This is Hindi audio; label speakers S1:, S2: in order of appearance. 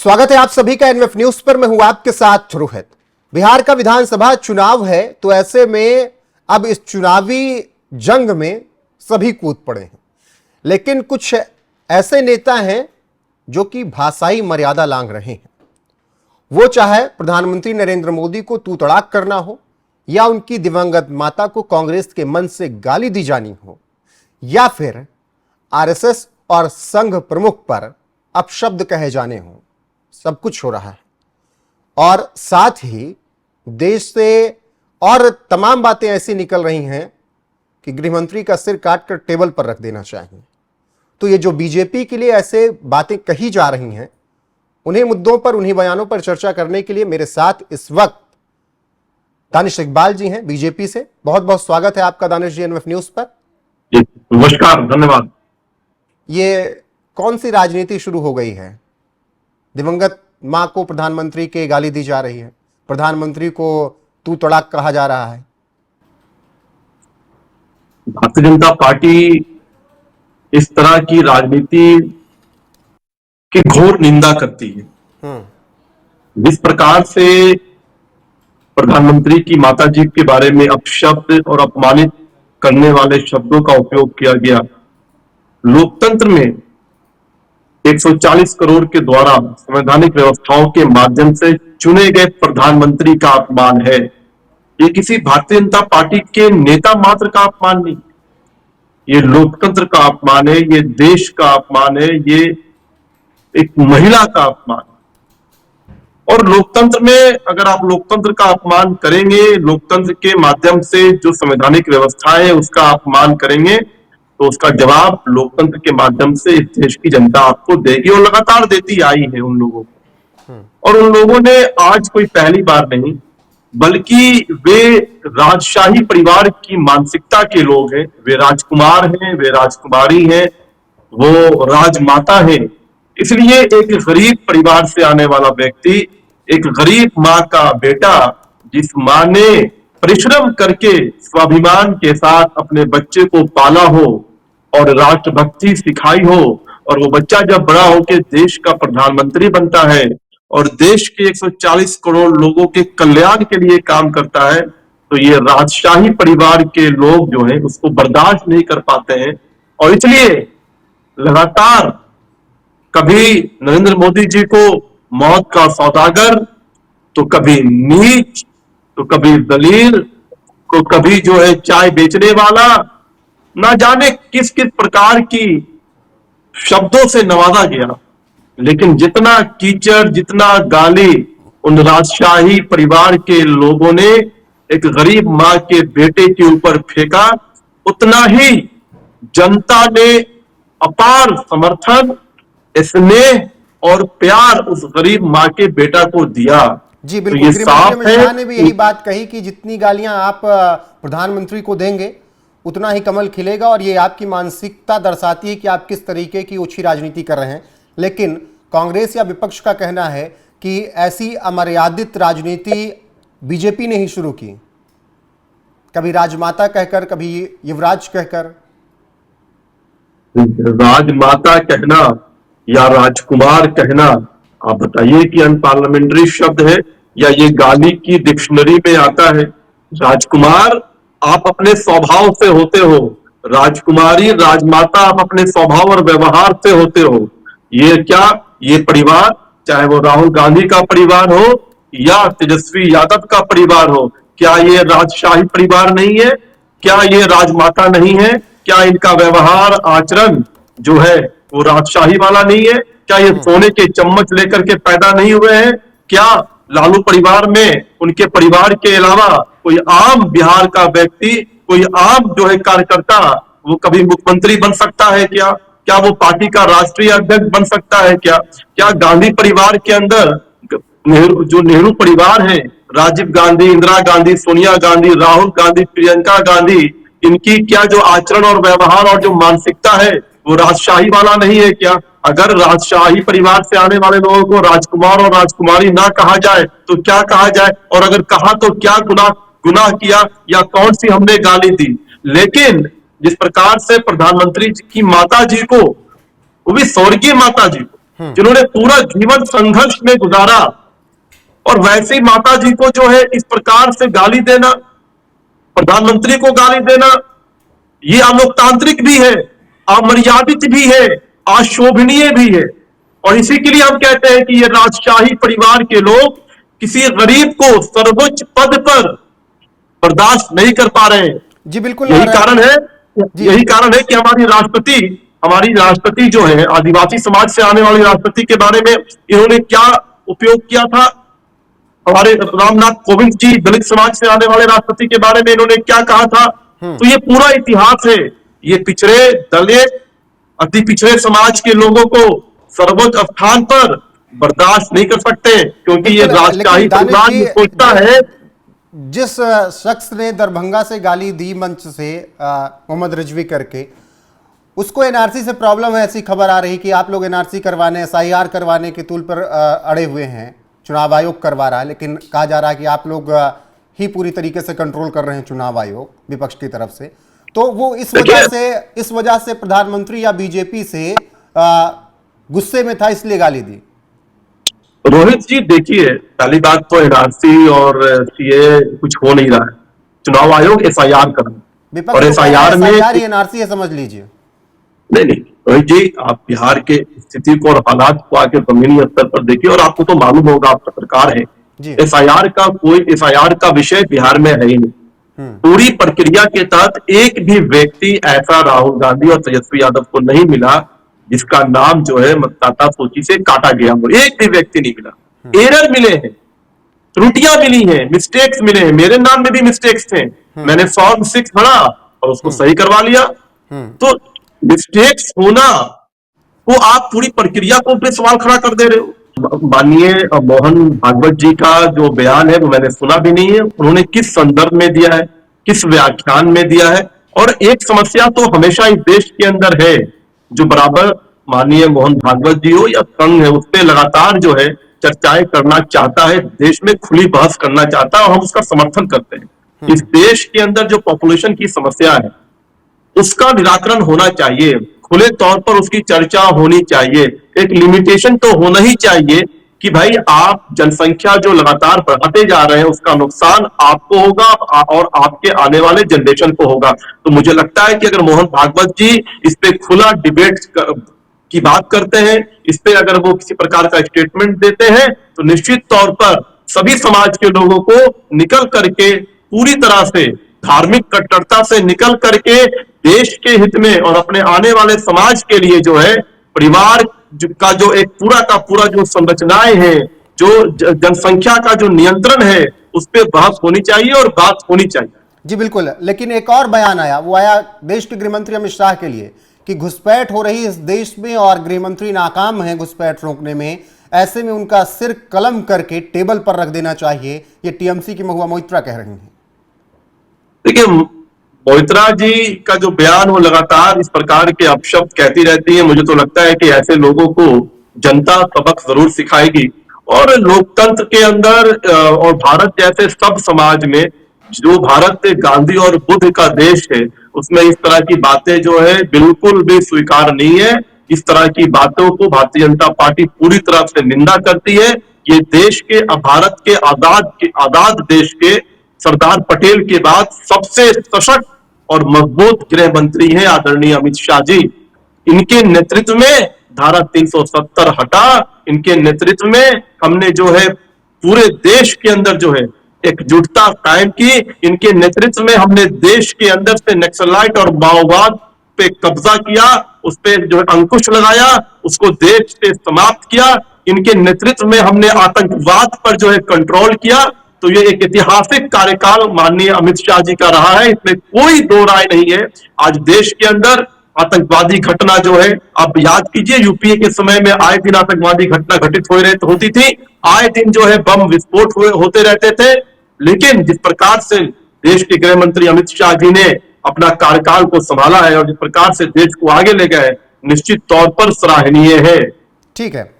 S1: स्वागत है आप सभी का एनएफ न्यूज पर। मैं हूं आपके साथ रोहित। बिहार का विधानसभा चुनाव है, तो ऐसे में अब इस चुनावी जंग में सभी कूद पड़े हैं, लेकिन कुछ ऐसे नेता हैं जो कि भाषाई मर्यादा लांघ रहे हैं। वो चाहे प्रधानमंत्री नरेंद्र मोदी को तू तड़ाक करना हो, या उनकी दिवंगत माता को कांग्रेस के मन से गाली दी जानी हो, या फिर आरएसएस और संघ प्रमुख पर अपशब्द कहे जाने हो, सब कुछ हो रहा है। और साथ ही देश से और तमाम बातें ऐसी निकल रही हैं कि गृहमंत्री का सिर काटकर टेबल पर रख देना चाहिए। तो ये जो बीजेपी के लिए ऐसे बातें कही जा रही हैं, उन्हीं मुद्दों पर, उन्हीं बयानों पर चर्चा करने के लिए मेरे साथ इस वक्त दानिश इकबाल जी हैं बीजेपी से। बहुत बहुत स्वागत है आपका दानिश जी एनएफ न्यूज पर।
S2: नमस्कार, धन्यवाद।
S1: ये कौन सी राजनीति शुरू हो गई है? दिवंगत मां को प्रधानमंत्री के गाली दी जा रही है, प्रधानमंत्री को तू तड़ाक कहा जा रहा है।
S2: भारतीय जनता पार्टी इस तरह की राजनीति की घोर निंदा करती है। जिस प्रकार से प्रधानमंत्री की माताजी के बारे में अपशब्द और अपमानित करने वाले शब्दों का उपयोग किया गया, लोकतंत्र में 140 करोड़ के द्वारा संवैधानिक व्यवस्थाओं के माध्यम से चुने गए प्रधानमंत्री का अपमान है। ये किसी भारतीय जनता पार्टी के नेता मात्र का अपमान नहीं, ये लोकतंत्र का अपमान है, ये देश का अपमान है, ये एक महिला का अपमान। और लोकतंत्र में अगर आप लोकतंत्र का अपमान करेंगे, लोकतंत्र के माध्यम से जो संवैधानिक व्यवस्था है उसका अपमान करेंगे, तो उसका जवाब लोकतंत्र के माध्यम से इस देश की जनता आपको देगी और लगातार देती आई है उन लोगों को। और उन लोगों ने आज कोई पहली बार नहीं, बल्कि वे राजशाही परिवार की मानसिकता के लोग हैं। वे राजकुमार हैं, वे राजकुमारी हैं, वो राजमाता है। इसलिए एक गरीब परिवार से आने वाला व्यक्ति, एक गरीब माँ का बेटा, जिस माँ ने परिश्रम करके स्वाभिमान के साथ अपने बच्चे को पाला हो और राष्ट्रभक्ति सिखाई हो, और वो बच्चा जब बड़ा होकर देश का प्रधानमंत्री बनता है और देश के 140 करोड़ लोगों के कल्याण के लिए काम करता है, तो ये राजशाही परिवार के लोग जो हैं उसको बर्दाश्त नहीं कर पाते हैं। और इसलिए लगातार कभी नरेंद्र मोदी जी को मौत का सौदागर, तो कभी नीच, तो कभी दलील, तो कभी जो है चाय बेचने वाला, ना जाने किस किस प्रकार की शब्दों से नवाजा गया। लेकिन जितना कीचड़, जितना गाली उन राजशाही परिवार के लोगों ने एक गरीब मां के बेटे के ऊपर फेंका, उतना ही जनता ने अपार समर्थन, स्नेह और प्यार उस गरीब मां के बेटा को दिया।
S1: जी बिल्कुल।
S2: तो
S1: गृहमंत्री अमित शाह ने भी यही बात कही कि जितनी गालियां आप प्रधानमंत्री को देंगे उतना ही कमल खिलेगा, और ये आपकी मानसिकता दर्शाती है कि आप किस तरीके की ओछी राजनीति कर रहे हैं। लेकिन कांग्रेस या विपक्ष का कहना है कि ऐसी अमर्यादित राजनीति बीजेपी ने ही शुरू की, कभी राजमाता कहकर, कभी युवराज कहकर।
S2: राजमाता कहना या राजकुमार कहना, आप बताइए कि अनपार्लियामेंट्री शब्द है या ये गाली की डिक्शनरी में आता है? राजकुमार आप अपने स्वभाव से होते हो, राजकुमारी, राजमाता आप अपने स्वभाव और व्यवहार से होते हो। ये क्या, ये परिवार, चाहे वो राहुल गांधी का परिवार हो या तेजस्वी यादव का परिवार हो, क्या ये राजशाही परिवार नहीं है? क्या ये राजमाता नहीं है? क्या इनका व्यवहार आचरण जो है वो राजशाही वाला नहीं है? क्या ये सोने के चम्मच लेकर के पैदा नहीं हुए हैं? क्या लालू परिवार में उनके परिवार के अलावा कोई आम बिहार का व्यक्ति, कोई आम जो है कार्यकर्ता, वो कभी मुख्यमंत्री बन सकता है क्या? क्या वो पार्टी का राष्ट्रीय अध्यक्ष बन सकता है क्या? क्या गांधी परिवार के अंदर जो नेहरू परिवार है, राजीव गांधी, इंदिरा गांधी, सोनिया गांधी, राहुल गांधी, प्रियंका गांधी, इनकी क्या जो आचरण और व्यवहार और जो मानसिकता है वो राजशाही वाला नहीं है क्या? अगर राजशाही परिवार से आने वाले लोगों को राजकुमार और राजकुमारी ना कहा जाए तो क्या कहा जाए? और अगर कहा तो क्या गुनाह किया या कौन सी हमने गाली दी? लेकिन जिस प्रकार से प्रधानमंत्री की माता जी को, वो भी स्वर्गीय माता जी को, जिन्होंने पूरा जीवन संघर्ष में गुजारा, और वैसे ही माता जी को जो है इस प्रकार से गाली देना, प्रधानमंत्री को गाली देना, ये अलोकतांत्रिक भी है, अमर्यादित भी है, अशोभनीय भी है। और इसी के लिए हम कहते हैं कि ये राजशाही परिवार के लोग किसी गरीब को सर्वोच्च पद पर बर्दाश्त नहीं कर पा रहे हैं।
S1: जी बिल्कुल।
S2: यही कारण है कि हमारी राष्ट्रपति जो है, आदिवासी समाज से आने वाली राष्ट्रपति के बारे में इन्होंने क्या उपयोग किया था, हमारे रामनाथ कोविंद जी दलित समाज से आने वाले राष्ट्रपति के बारे में इन्होंने क्या कहा था। तो ये पूरा इतिहास है। ये पिछड़े, दलित, अति पिछड़े समाज के लोगों को सर्वोच्च स्थान पर बर्दाश्त नहीं कर सकते, क्योंकि ये राजशाही परिवार सोचता है।
S1: जिस शख्स ने दरभंगा से गाली दी मंच से, मोहम्मद रिजवी करके, उसको एनआरसी से प्रॉब्लम है, ऐसी खबर आ रही कि आप लोग एनआरसी करवाने, एसआईआर करवाने के तूल पर अड़े हुए हैं। चुनाव आयोग करवा रहा है, लेकिन कहा जा रहा है कि आप लोग ही पूरी तरीके से कंट्रोल कर रहे हैं चुनाव आयोग, विपक्ष की तरफ से। तो वो इस वजह से प्रधानमंत्री या बीजेपी से गुस्से में था, इसलिए गाली दी।
S2: रोहित जी देखिए, पहली बात तो एनआरसी और सीए कुछ हो नहीं रहा है। चुनाव आयोग एसआईआर कर रहा है, और एसआईआर में
S1: एनआरसी है, समझ लीजिए।
S2: नहीं रोहित जी, आप बिहार के स्थिति को और हालात को आके जमीनी स्तर पर देखिए, और आपको तो मालूम होगा, आप पत्रकार हैं, एसआईआर का विषय बिहार में है ही नहीं। पूरी प्रक्रिया के तहत एक भी व्यक्ति ऐसा राहुल गांधी और तेजस्वी यादव को नहीं मिला जिसका नाम जो है मतदाता सूची से काटा गया हो। एक भी व्यक्ति नहीं मिला। एरर मिले हैं, त्रुटियां मिली हैं, मिस्टेक्स मिले हैं। मेरे नाम में भी मिस्टेक्स थे, मैंने फॉर्म 6 भरा और उसको सही करवा लिया। तो मिस्टेक्स होना, वो आप पूरी प्रक्रिया को पे सवाल खड़ा कर दे रहे हो। माननीय मोहन भागवत जी का जो बयान है वो मैंने सुना भी नहीं है। उन्होंने किस संदर्भ में दिया है, किस व्याख्यान में दिया है। और एक समस्या तो हमेशा इस देश के अंदर है, जो बराबर माननीय मोहन भागवत जी हो या संघ है, उस पर लगातार जो है चर्चाएं करना चाहता है, देश में खुली बहस करना चाहता है, और हम उसका समर्थन करते हैं। इस देश के अंदर जो पॉपुलेशन की समस्या है उसका निराकरण होना चाहिए, खुले तौर पर उसकी चर्चा होनी चाहिए। एक लिमिटेशन तो होना ही चाहिए कि भाई आप जनसंख्या जो लगातार बढ़ाते जा रहे हैं उसका नुकसान आपको होगा और आपके आने वाले जनरेशन को होगा। तो मुझे लगता है कि अगर मोहन भागवत जी इस पे खुला डिबेट की बात करते हैं, इस पे अगर वो किसी प्रकार का स्टेटमेंट देते हैं, तो निश्चित तौर पर सभी समाज के लोगों को निकल करके, पूरी तरह से धार्मिक कट्टरता से निकल करके देश के हित में और अपने आने वाले समाज के लिए जो है परिवार का जो एक पूरा का पूरा जो संरचनाएं हैं, जो जनसंख्या का जो नियंत्रण है, उस पर बहस होनी चाहिए और बात होनी चाहिए।
S1: जी बिल्कुल। लेकिन एक और बयान आया, वो आया देश के गृहमंत्री अमित शाह के लिए कि घुसपैठ हो रही है इस देश में और गृहमंत्री नाकाम है घुसपैठ रोकने में। ऐसे में उनका सिर कलम करके टेबल पर रख देना चाहिए, ये टीएमसी की महुआ मोइत्रा कह रही हैं।
S2: देखिए, मोइत्रा जी का जो बयान, वो लगातार इस प्रकार के अपशब्द कहती रहती है। मुझे तो लगता है कि ऐसे लोगों को जनता सबक जरूर सिखाएगी। और लोकतंत्र के अंदर और भारत जैसे सब समाज में, जो भारत गांधी और बुद्ध का देश है, उसमें इस तरह की बातें जो है बिल्कुल भी स्वीकार नहीं है। इस तरह की बातों को भारतीय जनता पार्टी पूरी तरह से निंदा करती है। ये देश के, भारत के आजाद देश के सरदार पटेल के बाद सबसे सशक्त और मजबूत गृह मंत्री हैं आदरणीय अमित शाह जी। इनके नेतृत्व में धारा 370 हटा, इनके नेतृत्व में हमने जो है पूरे देश के अंदर जो है एकजुटता कायम की। इनके नेतृत्व में हमने देश के अंदर से नक्सलाइट और माओवाद पे कब्जा किया, उस पे जो है अंकुश लगाया, उसको देश से समाप्त किया। इनके नेतृत्व में हमने आतंकवाद पर जो है कंट्रोल किया। तो ये एक ऐतिहासिक कार्यकाल माननीय अमित शाह जी का रहा है, इसमें कोई दो राय नहीं है। आज देश के अंदर आतंकवादी घटना जो है, आप याद कीजिए यूपीए के समय में आए दिन आतंकवादी घटना घटित होती थी, आए दिन जो है बम विस्फोट होते रहते थे। लेकिन जिस प्रकार से देश के गृह मंत्री अमित शाह जी ने अपना कार्यकाल को संभाला है और जिस प्रकार से देश को आगे ले गए, निश्चित तौर पर सराहनीय है।
S1: ठीक है।